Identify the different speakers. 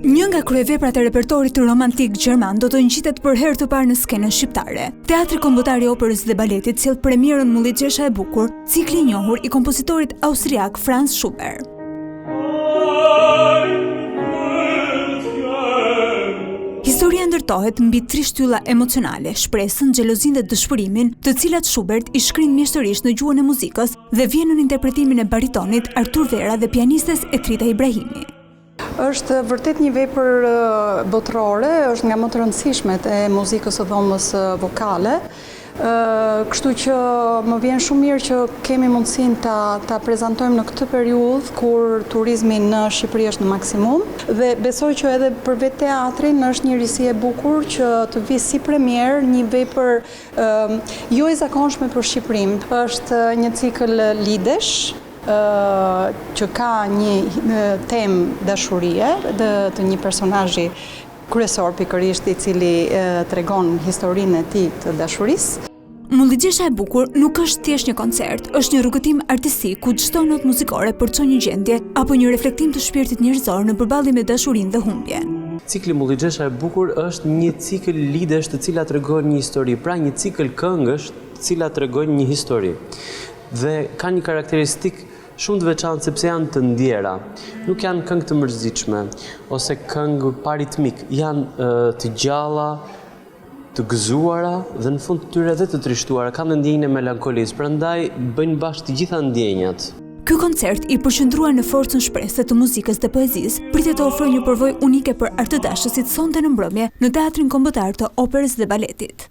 Speaker 1: Një nga kryeveprat e repertorit romantik gjerman do të ngjitet për herë të parë në skenën shqiptare. Teatri Kombëtar i Operës dhe Baletit sjell premierën Mulligjesha e bukur, cikli i njohur i kompozitorit austriak Franz Schubert. Historia ndërtohet mbi 3 shtylla emocionale, shpresën, xhelozinë dhe dëshpërimin, të cilat Schubert i shkrin mjeshtërisht në gjuhën e muzikës dhe vjen në interpretimin e baritonit Artur Vera dhe pianistes Etrita Ibrahimi.
Speaker 2: Është vërtet një vepër botërore, është nga më të rëndësishmet e muzikës së dhomës vokale. Kështu që më vjen shumë mirë që kemi mundësinë ta prezantojmë në këtë periudhë kur turizmi në Shqipëri është në maksimum dhe besoj që edhe për vetë teatrin është një risi e bukur që të vi si premier një vepër jo e zakonshme për Shqipërinë. Është një cikël lidesh që ka një temë dashurie të një personazhi kryesor pikërisht i cili tregon historinë e tij të dashurisë.
Speaker 1: Mulligjesha e bukur nuk është thjesht një koncert, është një rrugëtim artistik ku çdo notë muzikore përcon një gjendje apo një reflektim të shpirtit njerëzor në përballje me dashurinë dhe humbjen.
Speaker 3: Cikli Mulligjesha e bukur është një cikël lidesh të cilat tregojnë një histori, pra një cikël këngësh të cilat tregojnë një histori. Dhe ka një karakteristikë shumë të veçantë sepse janë të ndjera. Nuk janë këngë të mërzitshme ose këngë paritmik, janë të gjalla, të gëzuara dhe në fund të tyre edhe të trishtuara, kanë ndjenjën e melankolisë, prandaj bëjnë bashkë të gjitha ndjenjat.
Speaker 1: Ky koncert i përqendruar në forcën shpresë të muzikës dhe poezisë, pritet të ofrojë një përvojë unike për artëdashësit sonte në mbrëmje në Teatrin Kombëtar të Operës dhe Baletit.